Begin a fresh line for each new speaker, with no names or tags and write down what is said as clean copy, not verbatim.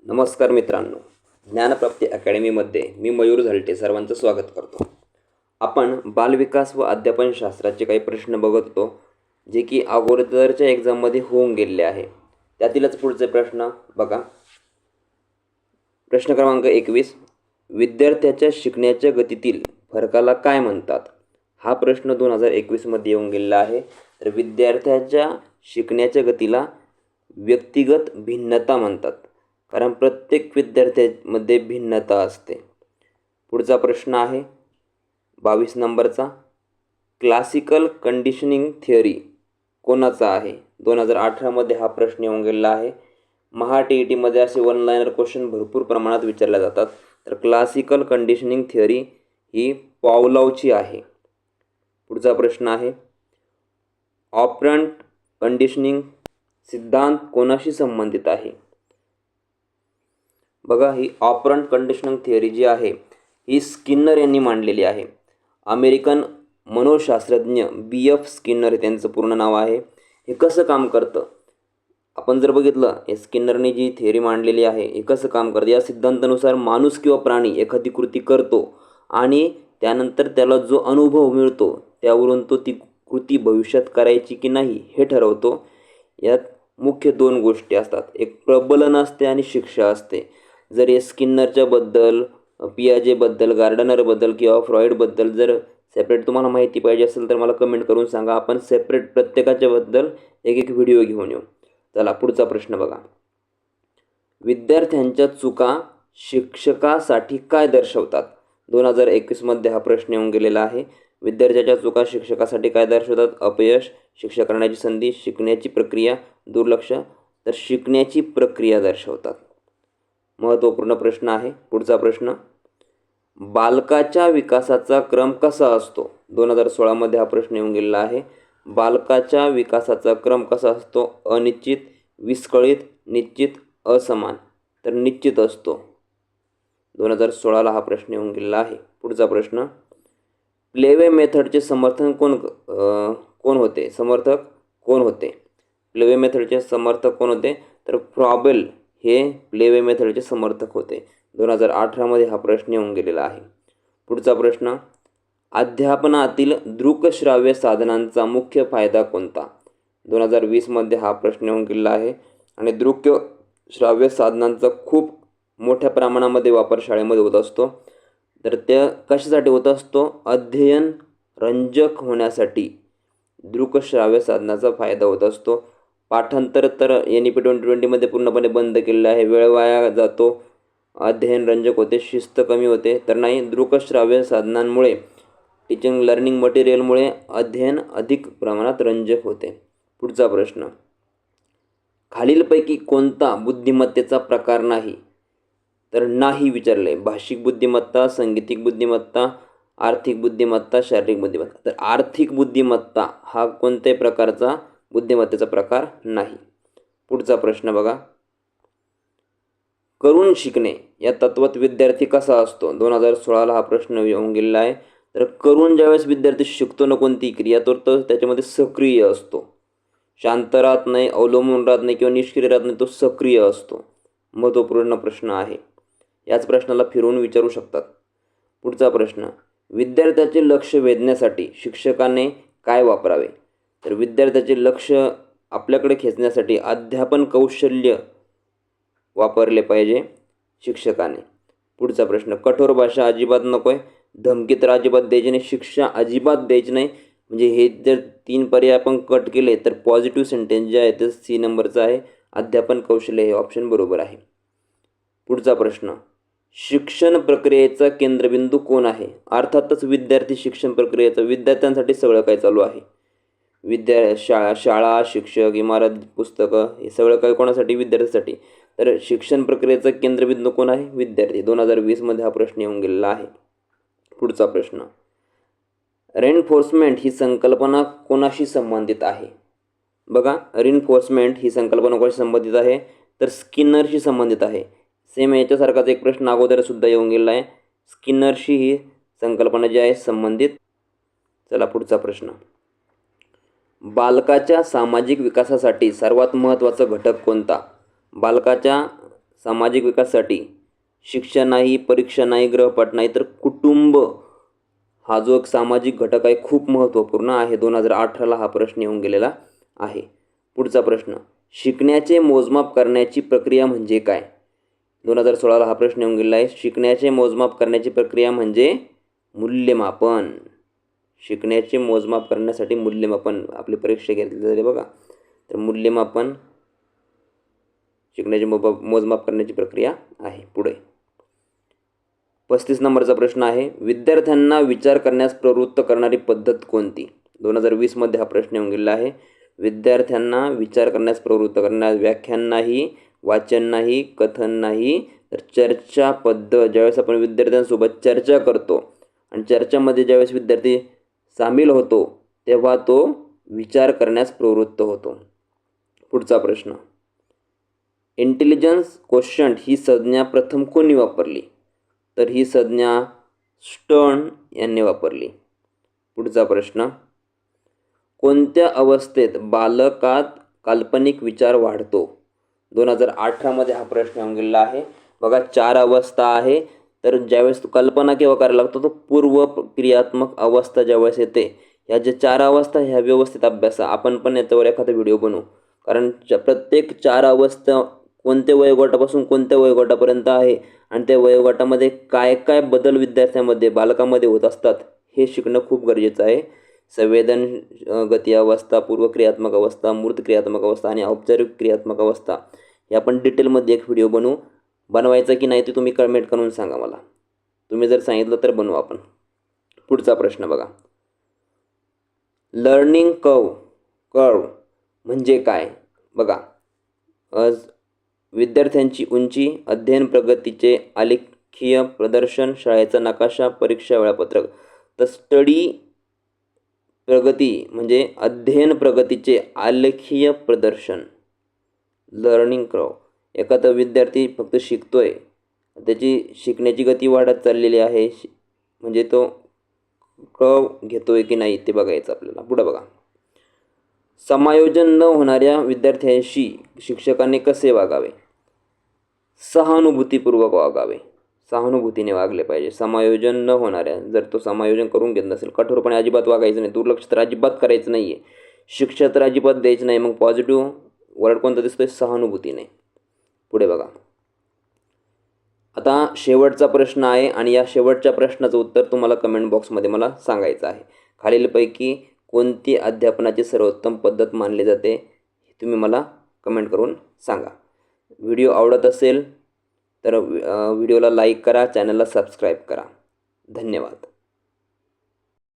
नमस्कार मित्रांनो, ज्ञानप्राप्ती अकॅडमीमध्ये मी मयूर झालटे सर्वांचं स्वागत करतो. आपण बालविकास व अध्यापनशास्त्राचे काही प्रश्न बघत होतो, जे की अगोदरच्या एक्झाममध्ये होऊन गेलेले आहे. त्यातीलच पुढचे प्रश्न बघा. प्रश्न क्रमांक 21, विद्यार्थ्याच्या शिकण्याच्या गतीतील फरकाला काय म्हणतात? हा प्रश्न 2021मध्ये येऊन गेलेला आहे. तर विद्यार्थ्याच्या शिकण्याच्या गतीला व्यक्तिगत भिन्नता म्हणतात, कारण प्रत्येक विद्यार्थ्यामध्ये भिन्नता असते. पुढचा प्रश्न आहे 22 नंबरचा, क्लासिकल कंडिशनिंग थिअरी कोणाचा आहे? 2018मध्ये हा प्रश्न येऊन गेलेला आहे. TETमध्ये असे वन लायनर क्वेश्चन भरपूर प्रमाणात विचारले जातात. तर क्लासिकल कंडिशनिंग थिअरी ही पावलोवची आहे. पुढचा प्रश्न आहे, ऑपरंट कंडिशनिंग सिद्धांत कोणाशी संबंधित आहे? बघा, ही ऑपरंट कंडिशनिंग थिअरी जी आहे ही स्किनर यांनी मांडलेली आहे. अमेरिकन मनोशास्त्रज्ञ BF स्किनर हे त्यांचं पूर्ण नाव आहे. हे कसं काम करतं आपण जर बघितलं, हे स्किनरने जी थिअरी मांडलेली आहे हे कसं काम करतं, या सिद्धांतानुसार माणूस किंवा प्राणी एखादी कृती करतो आणि त्यानंतर त्याला जो अनुभव मिळतो त्यावरून तो ती कृती भविष्यात करायची की नाही हे ठरवतो. यात मुख्य दोन गोष्टी असतात, एक प्रबलन असते आणि शिक्षा असते. जर हे स्किनरच्या बद्दल, पियाजेबद्दल, गार्डनरबद्दल किंवा फ्रॉइडबद्दल जर सेपरेट तुम्हाला माहिती पाहिजे असेल तर मला कमेंट करून सांगा. आपण सेपरेट प्रत्येकाच्या बद्दल एक व्हिडिओ घेऊन येऊ. चला पुढचा प्रश्न बघा. विद्यार्थ्यांच्या चुका शिक्षकासाठी काय दर्शवतात? 2021मध्ये हा प्रश्न येऊन गेलेला आहे. विद्यार्थ्याच्या चुका शिक्षकासाठी काय दर्शवतात? अपयश, शिक्षा करण्याची संधी, शिकण्याची प्रक्रिया, दुर्लक्ष. तर शिकण्याची प्रक्रिया दर्शवतात. महत्त्वपूर्ण प्रश्न आहे. पुढचा प्रश्न, बालकाच्या विकासाचा क्रम कसा असतो? 2016मध्ये हा प्रश्न येऊन गेलेला आहे. बालकाच्या विकासाचा क्रम कसा असतो? अनिश्चित, विस्कळीत, निश्चित, असमान. तर निश्चित असतो. 2016ला हा प्रश्न येऊन गेलेला आहे. पुढचा प्रश्न, प्लेवे मेथडचे समर्थक कोण होते? प्लेवे मेथडचे समर्थक कोण होते? तर फ्रॉबेल हे प्लेवे मेथडचे समर्थक होते. 2018मध्ये हा प्रश्न येऊन गेलेला आहे. पुढचा प्रश्न, अध्यापनातील दृकश्राव्य साधनांचा मुख्य फायदा कोणता? 2020मध्ये हा प्रश्न येऊन गेलेला आहे. आणि दृकश्राव्य साधनांचा खूप मोठ्या प्रमाणामध्ये वापर शाळेमध्ये होत असतो. तर त्या कशासाठी होत असतो? अध्ययन रंजक होण्यासाठी दृकश्राव्य साधनाचा फायदा होत असतो. पाठांतर तर NEP 2020मध्ये पूर्णपणे बंद केलेलं आहे. वेळ वाया जातो, अध्ययन रंजक होते, शिस्त कमी होते. तर नाही, दृकश्राव्य साधनांमुळे, टीचिंग लर्निंग मटेरियलमुळे अध्ययन अधिक प्रमाणात रंजक होते. पुढचा प्रश्न, खालीलपैकी कोणता बुद्धिमत्तेचा प्रकार नाही? तर नाही विचारले. भाषिक बुद्धिमत्ता, सांगीतिक बुद्धिमत्ता, आर्थिक बुद्धिमत्ता, शारीरिक बुद्धिमत्ता. तर आर्थिक बुद्धिमत्ता हा कोणत्याही प्रकारचा बुद्धिमत्तेचा प्रकार नाही. पुढचा प्रश्न बघा, करून शिकणे या तत्वात विद्यार्थी कसा असतो? 2016ला हा प्रश्न येऊन गेलेला आहे. तर करून ज्यावेळेस विद्यार्थी शिकतो ना कोणती क्रिया, तर तो त्याच्यामध्ये सक्रिय असतो. शांत राहत नाही, अवलंबून राहत नाही किंवा निष्क्रिय राहत नाही, तो सक्रिय असतो. महत्त्वपूर्ण प्रश्न आहे. याच प्रश्नाला फिरवून विचारू शकतात. पुढचा प्रश्न, विद्यार्थ्याचे लक्ष वेधण्यासाठी शिक्षकाने काय वापरावे? तर विद्यार्थ्याचे लक्ष आपल्याकडे खेचण्यासाठी अध्यापन कौशल्य वापरले पाहिजे शिक्षकाने. पुढचा प्रश्न, कठोर भाषा अजिबात नको आहे, धमकी तर अजिबात द्यायची नाही, शिक्षा अजिबात द्यायची नाही. म्हणजे हे जर 3 पर्याय आपण कट केले तर पॉझिटिव्ह सेंटेन्स जे आहे ते C नंबरचं आहे. अध्यापन कौशल्य हे ऑप्शन बरोबर आहे. पुढचा प्रश्न, शिक्षण प्रक्रियेचा केंद्रबिंदू कोण आहे? अर्थातच विद्यार्थी शिक्षण प्रक्रियेचा, विद्यार्थ्यांसाठी सगळं काही चालू आहे. शाळा, शिक्षक, इमारत, पुस्तकं हे सगळं काही कोणासाठी? विद्यार्थ्यांसाठी. तर शिक्षण प्रक्रियेचा केंद्रबिंदू कोण आहे? विद्यार्थी. 2020मध्ये हा प्रश्न येऊन गेलेला आहे. पुढचा प्रश्न, रेनफोर्समेंट ही संकल्पना कोणाशी संबंधित आहे? बघा, रेनफोर्समेंट ही संकल्पना कोणाशी संबंधित आहे? तर स्किनरशी संबंधित आहे. सेम याच्यासारखाच एक प्रश्न अगोदर सुद्धा येऊन गेलेला आहे. स्किनरशी ही संकल्पना जी आहे संबंधित. चला पुढचा प्रश्न, बालकाच्या सामाजिक विकासासाठी सर्वात महत्त्वाचा घटक कोणता? बालकाच्या सामाजिक विकासासाठी शिक्षण नाही, परीक्षा नाही, गृहपाठ नाही, तर कुटुंब हा जो एक सामाजिक घटक आहे खूप महत्त्वपूर्ण आहे. 2018ला हा प्रश्न येऊन गेलेला आहे. पुढचा प्रश्न, शिकण्याचे मोजमाप करण्याची प्रक्रिया म्हणजे काय? 2016ला हा प्रश्न येऊन गेलेला आहे. शिकण्याचे मोजमाप करण्याची प्रक्रिया म्हणजे मूल्यमापन. शिकण्याचे मोजमाप करण्यासाठी मूल्यमापन आपली परीक्षा घेतली जाते बघा. तर मूल्यमापन शिकण्याचे मोजमाप करण्याची प्रक्रिया आहे. पुढे 35 नंबरचा प्रश्न आहे, विद्यार्थ्यांना विचार करण्यास प्रवृत्त करणारी पद्धत कोणती? 2020मध्ये हा प्रश्न येऊन गेलेला आहे. विद्यार्थ्यांना विचार करण्यास प्रवृत्त करण्यास व्याख्यान नाही, वाचन नाही, कथन नाही, तर चर्चा पद्धत. ज्यावेळेस आपण विद्यार्थ्यांसोबत चर्चा करतो आणि चर्चामध्ये ज्यावेळेस विद्यार्थी सामील होतो तेव्हा तो विचार करण्यास प्रवृत्त होतो. पुढचा प्रश्न, इंटेलिजन्स कोशंट ही संज्ञा प्रथम कोणी वापरली? तर ही संज्ञा स्टर्न यांनी वापरली. पुढचा प्रश्न, कोणत्या अवस्थेत बालकात काल्पनिक विचार वाढतो? 2018मध्ये हा प्रश्न येऊन गेलेला आहे. बघा 4 अवस्था आहे. तर ज्यावेळेस तो कल्पना केव्हा करायला लागतो, तो पूर्व क्रियात्मक अवस्था ज्यावेळेस येते. ह्या ज्या 4 अवस्था ह्या व्यवस्थित अभ्यासा. आपण पण याच्यावर एखादा व्हिडिओ बनवू. कारण प्रत्येक 4 अवस्था कोणत्या वयोगटापासून कोणत्या वयोगटापर्यंत आहे आणि त्या वयोगटामध्ये काय काय बदल विद्यार्थ्यांमध्ये बालकामध्ये होत असतात हे शिकणं खूप गरजेचं आहे. संवेदन गती अवस्था, पूर्व क्रियात्मक अवस्था, मूर्त क्रियात्मक अवस्था आणि औपचारिक क्रियात्मक अवस्था हे आपण डिटेलमध्ये एक व्हिडिओ बनवू. बनवायचा की नाही ते तुम्ही कमेंट करून सांगा मला. तुम्ही जर सांगितलं तर बनवू आपण. पुढचा प्रश्न बघा, लर्निंग कर्व म्हणजे काय? बघा, विद्यार्थ्यांची उंची, अध्ययन प्रगतीचे आलेखीय प्रदर्शन, शाळेचा नकाशा, परीक्षा वेळापत्रक. तर स्टडी प्रगती म्हणजे अध्ययन प्रगतीचे आलेखीय प्रदर्शन, लर्निंग कर्व. एखादा विद्यार्थी फक्त शिकतोय, त्याची शिकण्याची गती वाढत चाललेली आहे, म्हणजे तो कर्व घेतोय की नाही ते बघायचं आपल्याला. पुढे बघा, समायोजन न होणाऱ्या विद्यार्थ्यांशी शिक्षकाने कसे वागावे? सहानुभूतीपूर्वक वागावे. सहानुभूतीने वागले पाहिजे. समायोजन न होणाऱ्या, जर तो समायोजन करून घेत नसेल, कठोरपणे अजिबात वागायचं नाही, दुर्लक्ष तर अजिबात करायचं नाही आहे, शिक्षा तर अजिबात द्यायचं नाही. मग पॉझिटिव्ह वर्ड कोणता दिसतोय? सहानुभूतीने. पुढे बघा, आता शेवटचा प्रश्न आहे आणि या शेवटच्या प्रश्नाचं उत्तर तुम्हाला कमेंट बॉक्समध्ये मला सांगायचं आहे. खालीलपैकी कोणती अध्यापनाची सर्वोत्तम पद्धत मानली जाते हे तुम्ही मला कमेंट करून सांगा. व्हिडिओ आवडत असेल तर व्हिडिओला लाईक करा, चॅनलला सबस्क्राईब करा. धन्यवाद.